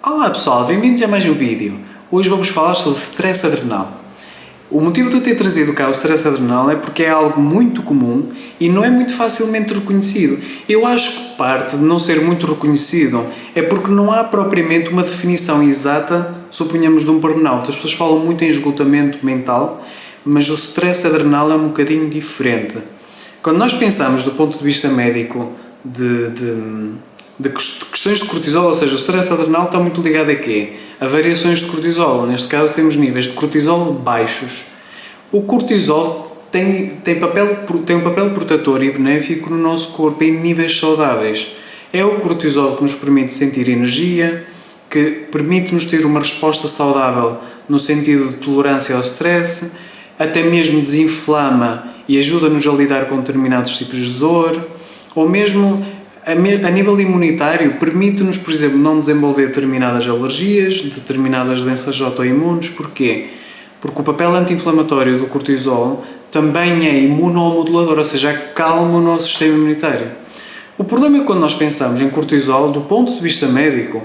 Olá pessoal, bem-vindos a mais um vídeo. Hoje vamos falar sobre stress adrenal. O motivo de eu ter trazido cá o stress adrenal é porque é algo muito comum e não é muito facilmente reconhecido. Eu acho que parte de não ser muito reconhecido é porque não há propriamente uma definição exata, suponhamos, de um burnout. As pessoas falam muito em esgotamento mental, mas o stress adrenal é um bocadinho diferente. Quando nós pensamos do ponto de vista médico de questões de cortisol, ou seja, o stress adrenal está muito ligado a quê? A variações de cortisol. Neste caso temos níveis de cortisol baixos. O cortisol tem um papel protetor e benéfico no nosso corpo em níveis saudáveis. É o cortisol que nos permite sentir energia, que permite-nos ter uma resposta saudável no sentido de tolerância ao stress, até mesmo desinflama e ajuda-nos a lidar com determinados tipos de dor, ou mesmo a nível imunitário permite-nos, por exemplo, não desenvolver determinadas alergias, determinadas doenças autoimunes. Porquê? Porque o papel anti-inflamatório do cortisol também é imunomodulador, ou seja, acalma o nosso sistema imunitário. O problema é que quando nós pensamos em cortisol, do ponto de vista médico,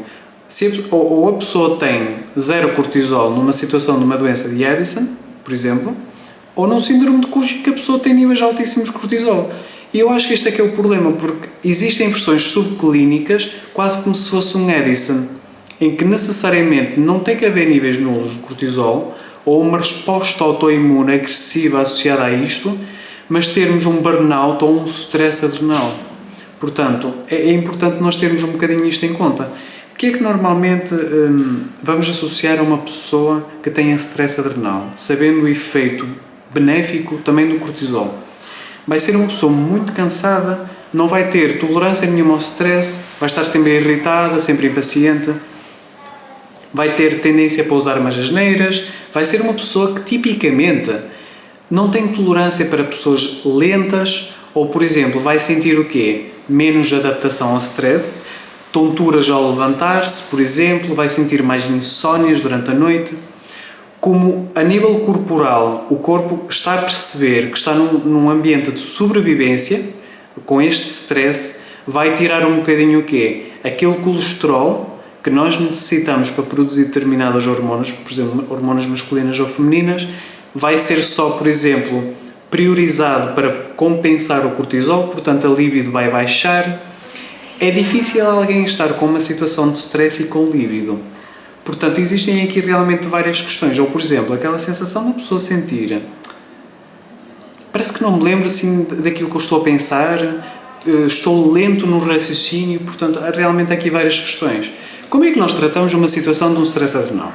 ou a pessoa tem zero cortisol numa situação de uma doença de Addison, por exemplo, ou num síndrome de Cushing que a pessoa tem níveis altíssimos de cortisol. E eu acho que este é que é o problema, porque existem versões subclínicas, quase como se fosse um Addison, em que necessariamente não tem que haver níveis nulos de cortisol, ou uma resposta autoimune agressiva associada a isto, mas termos um burnout ou um stress adrenal. Portanto, é importante nós termos um bocadinho isto em conta. O que é que normalmente vamos associar a uma pessoa que tenha stress adrenal, sabendo o efeito benéfico também do cortisol? Vai ser uma pessoa muito cansada, não vai ter tolerância nenhuma ao stress, vai estar sempre irritada, sempre impaciente, vai ter tendência para usar umas asneiras, vai ser uma pessoa que tipicamente não tem tolerância para pessoas lentas, ou por exemplo, vai sentir o quê? Menos adaptação ao stress, tonturas ao levantar-se, por exemplo, vai sentir mais insónias durante a noite. Como a nível corporal o corpo está a perceber que está num ambiente de sobrevivência, com este stress, vai tirar um bocadinho o quê? Aquele colesterol que nós necessitamos para produzir determinadas hormonas, por exemplo, hormonas masculinas ou femininas, vai ser só, por exemplo, priorizado para compensar o cortisol, portanto a libido vai baixar. É difícil alguém estar com uma situação de stress e com libido. Portanto, existem aqui realmente várias questões. Ou, por exemplo, aquela sensação da pessoa sentir parece que não me lembro assim daquilo que eu estou a pensar, estou lento no raciocínio, portanto, há realmente aqui várias questões. Como é que nós tratamos uma situação de um stress adrenal?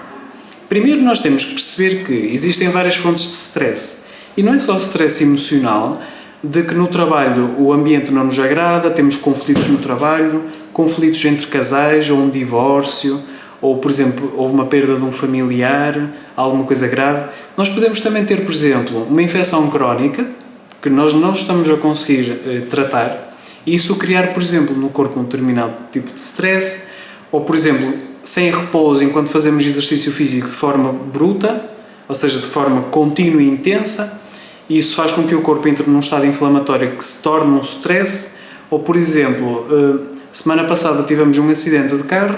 Primeiro, nós temos que perceber que existem várias fontes de stress. E não é só o stress emocional, de que no trabalho o ambiente não nos agrada, temos conflitos no trabalho, conflitos entre casais ou um divórcio, ou, por exemplo, houve uma perda de um familiar, alguma coisa grave. Nós podemos também ter, por exemplo, uma infecção crónica, que nós não estamos a conseguir tratar, e isso criar, por exemplo, no corpo um determinado tipo de stress, ou, por exemplo, sem repouso, enquanto fazemos exercício físico de forma bruta, ou seja, de forma contínua e intensa, e isso faz com que o corpo entre num estado inflamatório que se torne um stress. Ou, por exemplo, semana passada tivemos um acidente de carro,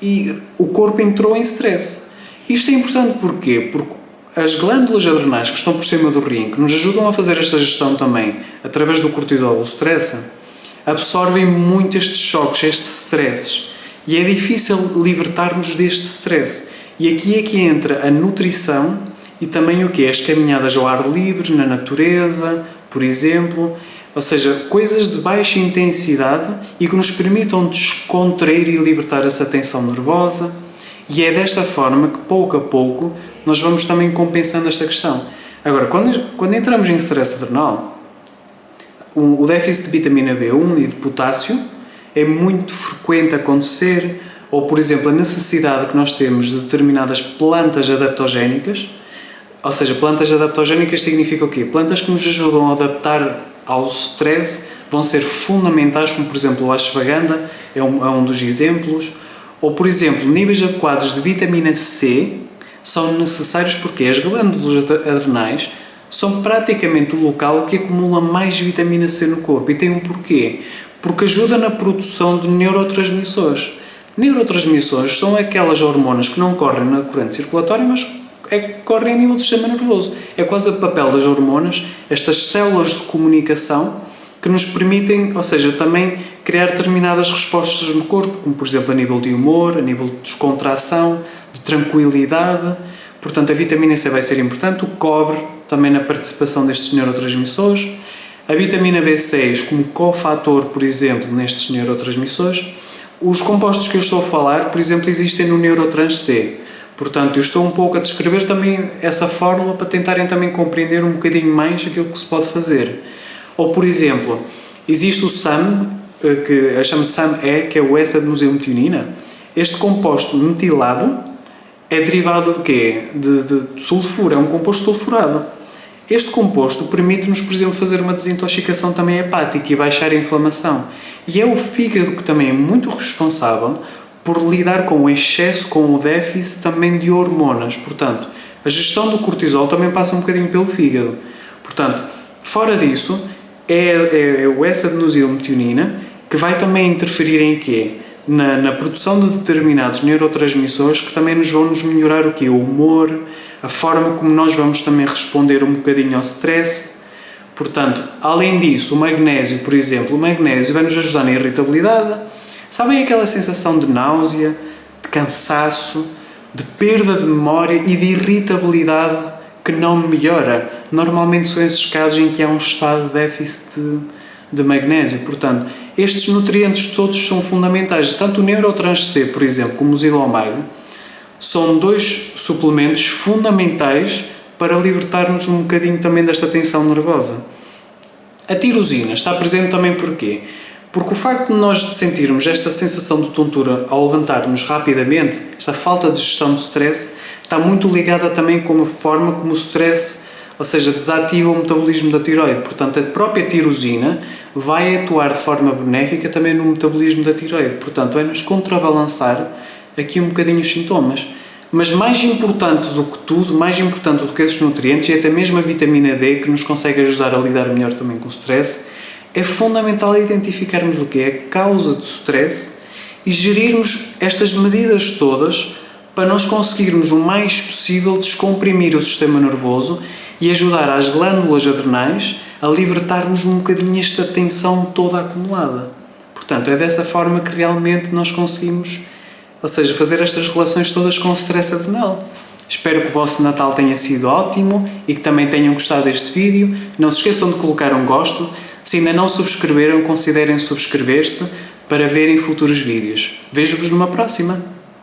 e o corpo entrou em stress. Isto é importante porquê? Porque as glândulas adrenais que estão por cima do rim, que nos ajudam a fazer esta gestão também, através do cortisol, o stress, absorvem muito estes choques, estes stresses. E é difícil libertar-nos deste stress. E aqui é que entra a nutrição e também o quê? As caminhadas ao ar livre, na natureza, por exemplo. Ou seja, coisas de baixa intensidade e que nos permitam descontrair e libertar essa tensão nervosa. E é desta forma que, pouco a pouco, nós vamos também compensando esta questão. Agora, quando entramos em stress adrenal, o déficit de vitamina B1 e de potássio é muito frequente acontecer, ou, por exemplo, a necessidade que nós temos de determinadas plantas adaptogénicas. Ou seja, plantas adaptogénicas significa o quê? Plantas que nos ajudam a adaptar ao stress, vão ser fundamentais, como por exemplo o ashwagandha é um dos exemplos. Ou, por exemplo, níveis adequados de vitamina C são necessários porque as glândulas adrenais são praticamente o local que acumula mais vitamina C no corpo. E tem um porquê? Porque ajuda na produção de neurotransmissores. Neurotransmissores são aquelas hormonas que não correm na corrente circulatória, mas correm a nível do sistema nervoso. É quase o papel das hormonas, estas células de comunicação que nos permitem, ou seja, também criar determinadas respostas no corpo, como por exemplo a nível de humor, a nível de descontração, de tranquilidade. Portanto, a vitamina C vai ser importante, o cobre também na participação destes neurotransmissores, a vitamina B6 como cofator, por exemplo, nestes neurotransmissores. Os compostos que eu estou a falar, por exemplo, existem no Neurotrans C. Portanto, eu estou um pouco a descrever também essa fórmula para tentarem também compreender um bocadinho mais aquilo que se pode fazer. Ou, por exemplo, existe o SAM, que chama-se SAM-E, que é o S-adenosilmetionina. Este composto metilado é derivado de quê? De sulfuro, é um composto sulfurado. Este composto permite-nos, por exemplo, fazer uma desintoxicação também hepática e baixar a inflamação. E é o fígado que também é muito responsável por lidar com o excesso, com o déficit também de hormonas. Portanto, a gestão do cortisol também passa um bocadinho pelo fígado. Portanto, fora disso, é o S-adenosilmetionina que vai também interferir em quê? Na produção de determinados neurotransmissores que também nos vão melhorar o quê? O humor, a forma como nós vamos também responder um bocadinho ao stress. Portanto, além disso, o magnésio, por exemplo, o magnésio vai nos ajudar na irritabilidade. Sabem aquela sensação de náusea, de cansaço, de perda de memória e de irritabilidade que não melhora? Normalmente são esses casos em que há um estado de déficit de magnésio. Portanto, estes nutrientes todos são fundamentais. Tanto o Neurotrans C, por exemplo, como o Zilomag, são dois suplementos fundamentais para libertar-nos um bocadinho também desta tensão nervosa. A tirosina está presente também porquê? Porque o facto de nós sentirmos esta sensação de tontura ao levantarmos rapidamente, esta falta de gestão do stress, está muito ligada também com a forma como o stress, ou seja, desativa o metabolismo da tiroide. Portanto, a própria tirosina vai atuar de forma benéfica também no metabolismo da tiroide. Portanto, vai-nos contrabalançar aqui um bocadinho os sintomas. Mas mais importante do que tudo, mais importante do que esses nutrientes, é até mesmo a vitamina D, que nos consegue ajudar a lidar melhor também com o stress. É fundamental identificarmos o que é a causa do stress e gerirmos estas medidas todas para nós conseguirmos o mais possível descomprimir o sistema nervoso e ajudar as glândulas adrenais a libertar-nos um bocadinho esta tensão toda acumulada. Portanto, é dessa forma que realmente nós conseguimos, ou seja, fazer estas relações todas com o stress adrenal. Espero que o vosso Natal tenha sido ótimo e que também tenham gostado deste vídeo. Não se esqueçam de colocar um gosto. Se ainda não subscreveram, considerem subscrever-se para verem futuros vídeos. Vejo-vos numa próxima!